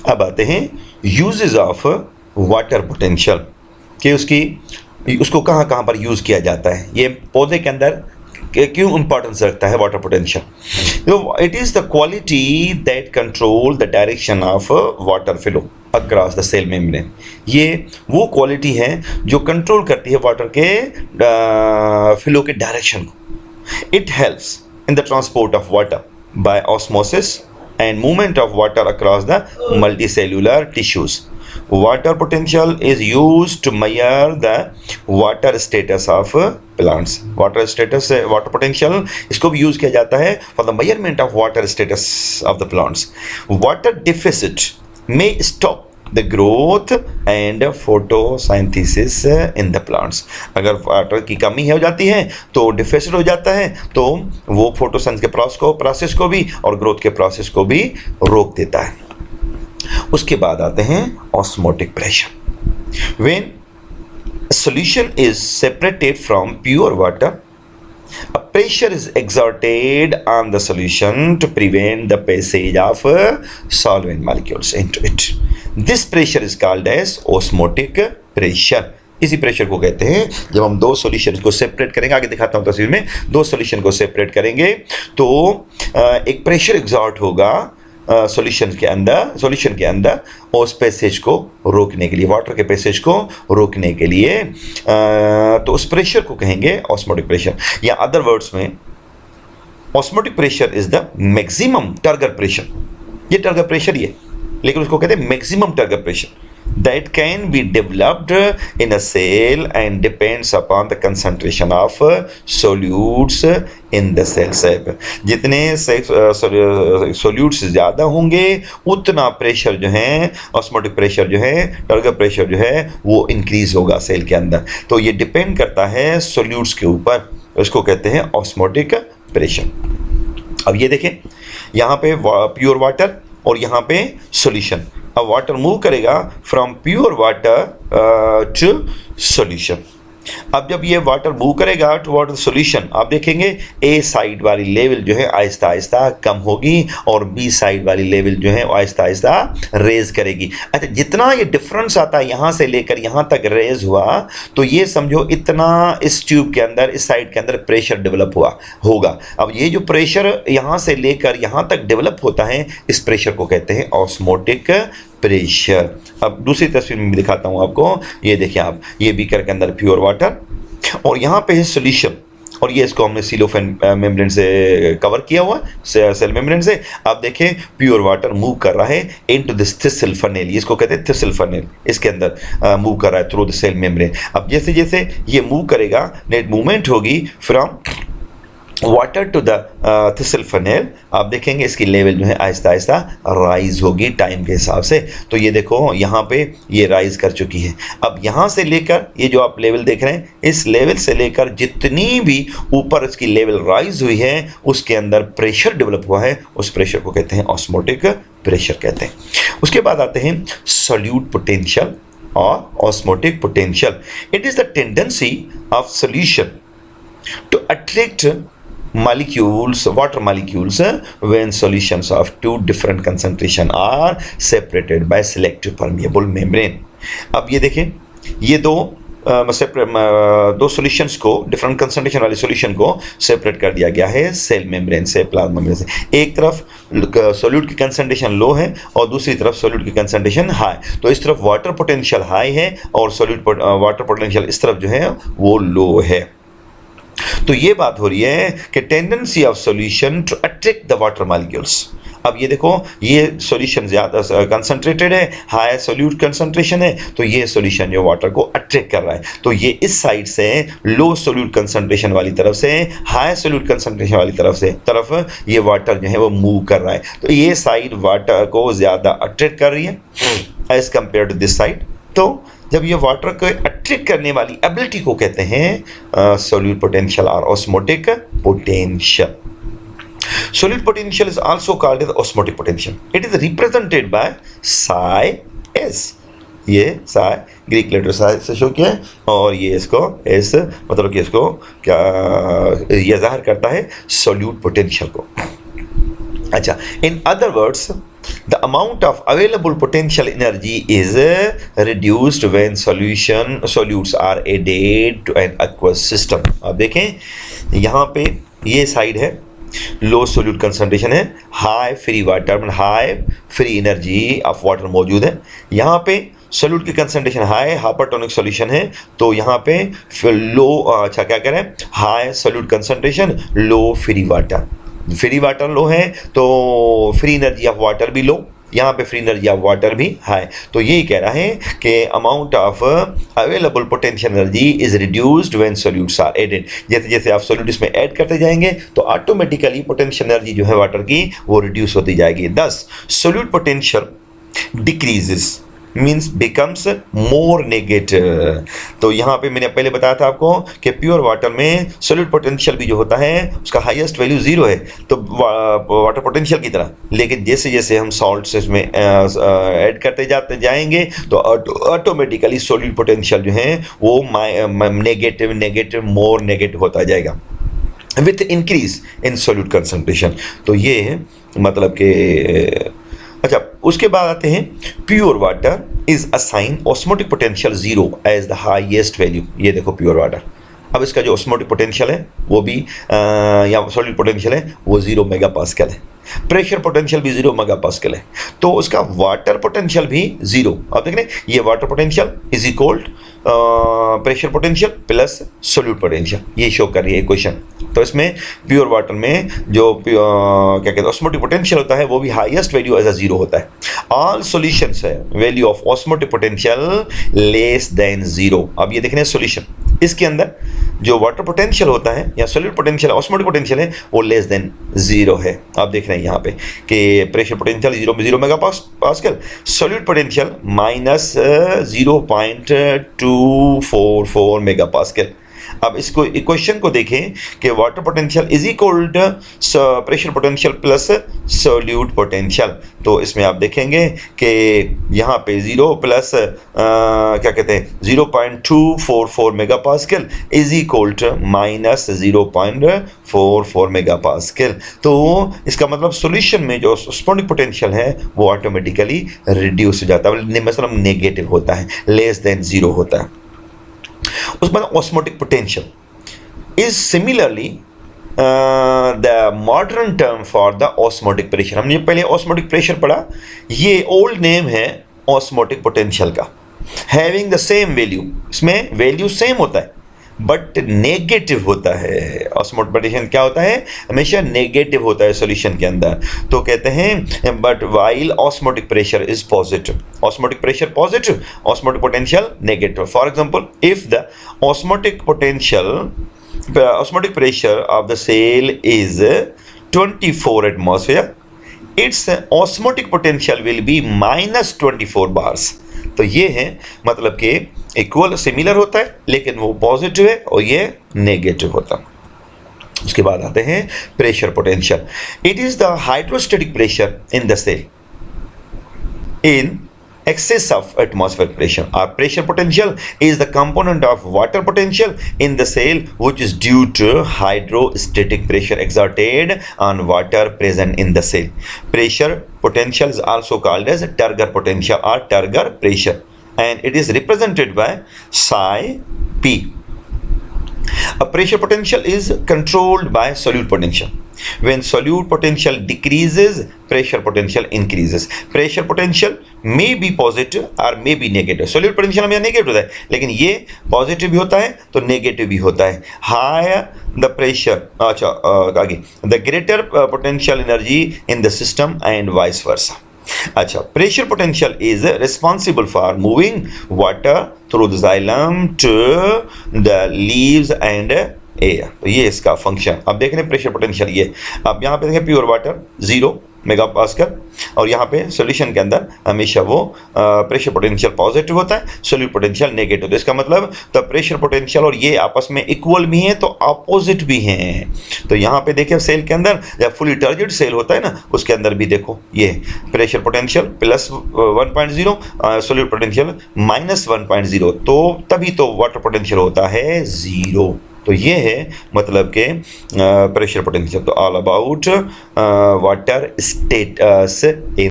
अब आते हैं यूजेस ऑफ वाटर पोटेंशियल कि उसको कहाँ कहाँ पर यूज़ किया जाता है, ये पौधे के अंदर क्यों इंपॉर्टेंस रखता है वाटर पोटेंशियल। तो it is the quality that control the direction of water flow across the cell membrane. ये वो क्वालिटी है जो कंट्रोल करती है वाटर के फ्लो के डायरेक्शन को। It helps in the transport of water bye osmosis and movement of water across the multicellular tissues. Water potential is used to measure the water status of plants. Water potential इसको भी use किया जाता है for the measurement of water status of the plants. Water deficit may stop the growth and photosynthesis in the plants. अगर water की कमी हो जाती है तो डिफिसिट हो जाता है, तो वो फोटोसिंथेसिस के प्रोसेस को भी और ग्रोथ के प्रोसेस को भी रोक देता है। उसके बाद आते हैं osmotic pressure. When a solution is separated from pure water, a pressure is exerted on the solution to prevent the passage of solvent molecules into it. This pressure is called as osmotic pressure. इसी pressure को कहते हैं जब हम दो solution को separate करेंगे, आगे दिखाता हूँ तस्वीर में, दो सॉल्यूशन को सेपरेट करेंगे तो एक प्रेशर एग्जॉर्ट होगा सॉल्यूशन के अंदर उस पैसेज को रोकने के लिए, वाटर के पैसेज को रोकने के लिए, तो उस प्रेशर को कहेंगे ऑस्मोटिक प्रेशर। या अदर वर्ड्स में osmotic pressure is the maximum turgor pressure. ये टर्गर प्रेशर ही है, लेकिन उसको कहते हैं maximum turgor pressure that can be developed in a cell and depends upon the concentration of solutes in the cell shape. जितने solutes ज़्यादा होंगे उतना प्रेशर जो है, ऑस्मोटिक प्रेशर जो है, टर्गर प्रेशर जो है वो इंक्रीज होगा सेल के अंदर। तो ये डिपेंड करता है सोल्यूट्स के ऊपर, उसको कहते हैं ऑस्मोटिक प्रेशर। अब ये देखें, यहाँ पे प्योर वाटर और यहाँ पे सॉल्यूशन। अब वाटर मूव करेगा from pure water to solution. अब जब ये वाटर मूव करेगा टुवर्ड सॉल्यूशन, आप देखेंगे ए साइड वाली लेवल जो है आहिस्ता आहिस्ता कम होगी और बी साइड वाली लेवल जो है आहिस्ता आहिस्ता रेज करेगी। अच्छा, जितना ये डिफरेंस आता है यहाँ से लेकर यहाँ तक रेज हुआ, तो ये समझो इतना इस ट्यूब के अंदर, इस साइड के अंदर प्रेशर डेवलप हुआ होगा। अब ये जो प्रेशर यहाँ से लेकर यहाँ तक डेवलप होता है, इस प्रेशर को कहते हैं ऑस्मोटिक प्रेशर। अब दूसरी तस्वीर में भी दिखाता हूँ आपको, ये देखिए आप, ये बीकर के अंदर प्योर वाटर और यहाँ पे है सॉल्यूशन, और ये इसको हमने सिलोफेन मेम्ब्रेन से कवर किया हुआ, सेल मेम्ब्रेन से। आप देखें प्योर वाटर मूव कर रहा है इनटू दिस थिसल फनेल, इसको कहते हैं थिसल फनेल, इसके अंदर मूव कर रहा है थ्रू द सेल मेम्ब्रेन। अब जैसे जैसे ये मूव करेगा, नेट मूवमेंट होगी from water to the thistle funnel, आप देखेंगे इसकी लेवल जो है आहिस्ता आहिस्ता राइज होगी टाइम के हिसाब से। तो ये देखो यहाँ पे ये राइज कर चुकी है। अब यहाँ से लेकर ये जो आप लेवल देख रहे हैं, इस लेवल से लेकर जितनी भी ऊपर इसकी लेवल राइज हुई है उसके अंदर प्रेशर डेवलप हुआ है, उस प्रेशर को कहते हैं ऑस्मोटिक प्रेशर कहते हैं। उसके बाद आते हैं सॉल्यूट पोटेंशियल और osmotic potential. It is the tendency of solution to attract water molecules when solutions of two different concentration are separated by selective permeable membrane. अब ये देखें, ये दो सॉल्यूशंस को, डिफरेंट कंसंट्रेशन वाले सॉल्यूशन को सेपरेट कर दिया गया है सेल मेम्ब्रेन से, प्लाज्मा मेम्ब्रेन से। एक तरफ सॉल्यूट की कंसंट्रेशन लो है और दूसरी तरफ सॉल्यूट की कंसंट्रेशन हाई। तो इस तरफ वाटर पोटेंशियल हाई है और सॉल्यूट वाटर पोटेंशियल इस तरफ जो है वो लो है। तो ये बात हो रही है कि tendency of solution to attract the water molecules. अब ये देखो, ये सॉल्यूशन ज़्यादा कंसंट्रेटेड है, हाई सॉल्यूट कंसंट्रेशन है, तो ये सॉल्यूशन जो वाटर को अट्रैक्ट कर रहा है। तो ये इस साइड से लो सॉल्यूट कंसंट्रेशन वाली तरफ से हाई सॉल्यूट कंसंट्रेशन वाली तरफ ये वाटर जो है वो मूव कर रहा है। तो ये साइड वाटर को ज़्यादा अट्रैक्ट कर रही है as compare to this side. तो जब ये वाटर को अट्रैक्ट करने वाली एबिलिटी को कहते हैं सॉल्यूट पोटेंशियल और osmotic potential. Solute potential is also called as osmotic potential. It is represented by psi s. ये psi ग्रीक लेटर psi से शो किया है और ये इसको s मतलब कि इसको क्या ये जाहिर करता है solute potential को। अच्छा, in other words The amount of available potential energy is reduced when solutes are added to an aqueous system. आप देखें यहाँ पे ये साइड है, लो सोल्यूट कंसंट्रेशन है, हाई फ्री वाटर में high free energy of water मौजूद है। यहाँ पे सोल्यूट की कंसंट्रेशन हाई हाइपरटोनिक सॉल्यूशन है, तो यहाँ पे लो अच्छा क्या करें, हाई सोल्यूट कंसंट्रेशन, लो फ्री वाटर लो है तो फ्री एनर्जी ऑफ वाटर भी लो, यहाँ पे फ्री एनर्जी ऑफ वाटर भी हाई। तो यही कह रहा है कि amount of available potential energy is reduced when solutes are added. जैसे जैसे आप सॉल्यूट इसमें ऐड करते जाएंगे तो ऑटोमेटिकली पोटेंशियल एनर्जी जो है वाटर की वो रिड्यूस होती जाएगी। दस solute potential decreases means becomes more negative. तो यहाँ पे मैंने पहले बताया था आपको कि प्योर वाटर में सोल्यूट पोटेंशियल भी जो होता है उसका हाईएस्ट वैल्यू 0 है, तो वाटर पोटेंशियल की तरह। लेकिन जैसे जैसे हम सॉल्ट्स इसमें ऐड करते जाते जाएंगे तो ऑटोमेटिकली सोल्यूट पोटेंशियल जो है वो नेगेटिव मोर नेगेटिव होता जाएगा with increase in solute concentration. तो ये है मतलब कि अच्छा, उसके बाद आते हैं pure water is assign osmotic potential 0 as the highest value. ये देखो प्योर वाटर, अब इसका जो ऑस्मोटिक पोटेंशियल है वो भी या सॉलिड पोटेंशियल है वो 0 मेगापास्कल है, प्रेशर पोटेंशियल भी 0 मेगापास्कल है, तो उसका वाटर पोटेंशियल भी 0। आप देख रहे हैं ये water potential is equal pressure potential plus solute potential, ये शो कर रही है इक्वेशन। तो इसमें प्योर वाटर में जो क्या कहते हैं ऑस्मोटिक पोटेंशियल होता है वो भी हाईएस्ट वैल्यू एज अ 0 होता है। ऑल सॉल्यूशंस है value of osmotic potential less than 0। अब ये देख रहे हैं सॉल्यूशन, इसके अंदर जो वाटर पोटेंशियल होता है या सोल्यूट पोटेंशियल ऑस्मोटिक पोटेंशियल है वो लेस देन 0 है। आप देख रहे हैं यहाँ पे कि pressure potential 0 megapascal, solute potential minus 0.244 megapascal. अब इसको इक्वेशन को देखें कि water potential is equal to pressure potential plus solute potential. तो इसमें आप देखेंगे कि यहाँ पे 0 प्लस क्या कहते हैं 0.244 megapascal is equal to minus 0.44 megapascal. तो इसका मतलब सॉल्यूशन में जो ऑस्मोटिक पोटेंशियल है वो ऑटोमेटिकली रिड्यूस हो जाता है, मतलब नेगेटिव होता है, लेस देन 0 होता है। उसके बाद osmotic potential is similarly the modern term for the osmotic pressure. हमने पहले ऑस्मोटिक प्रेशर पढ़ा, ये ओल्ड नेम है ऑस्मोटिक पोटेंशियल का, हैविंग द सेम वैल्यू, इसमें वैल्यू सेम होता है बट नेगेटिव होता है। ऑस्मोटिक पोटेंशियल क्या होता है, हमेशा नेगेटिव होता है सॉल्यूशन के अंदर। तो कहते हैं but while osmotic pressure is positive, osmotic pressure positive, osmotic potential negative. For example if the osmotic pressure of the cell is 24 atmosphere, its osmotic potential will be minus 24 bars। तो ये है मतलब कि इक्वल सिमिलर होता है लेकिन वो positive है और ये नेगेटिव होता है। उसके बाद आते हैं pressure potential. It is the hydrostatic pressure in the cell in excess of atmospheric pressure. Our pressure potential is the component of water potential in the cell which is due to hydrostatic pressure exerted on water present in the cell. Pressure potential is also called as Turger potential or Turger pressure and it is represented by psi P. A pressure potential is controlled by solute potential. When solute potential decreases, pressure potential increases. Pressure potential may be positive or may be negative. Solute potential हमें negative होता है लेकिन ये positive भी होता है तो negative भी होता है। Higher the pressure, अच्छा आगे the greater potential energy in the system and vice versa. अच्छा, pressure potential is responsible for moving water through the xylem to the leaves and air. तो ये इसका फंक्शन। अब देख रहे हैं प्रेशर पोटेंशियल, ये अब यहाँ पे देखें प्योर वाटर 0 मेगापास्कल और यहाँ पे सॉल्यूशन के अंदर हमेशा वो प्रेशर पोटेंशियल पॉजिटिव होता है, सोल्यूट पोटेंशियल नेगेटिव। तो इसका मतलब तो प्रेशर पोटेंशियल और ये आपस में इक्वल भी हैं तो अपोजिट भी हैं। तो यहाँ पे देखिए सेल के अंदर जब फुली टर्जिड सेल होता है ना उसके अंदर भी देखो ये pressure potential plus 1.0 solute potential minus 1.0, तो तभी तो वाटर पोटेंशियल होता है 0। तो ये है मतलब के प्रेशर पोटेंशियल। तो ऑल अबाउट वाटर स्टेटस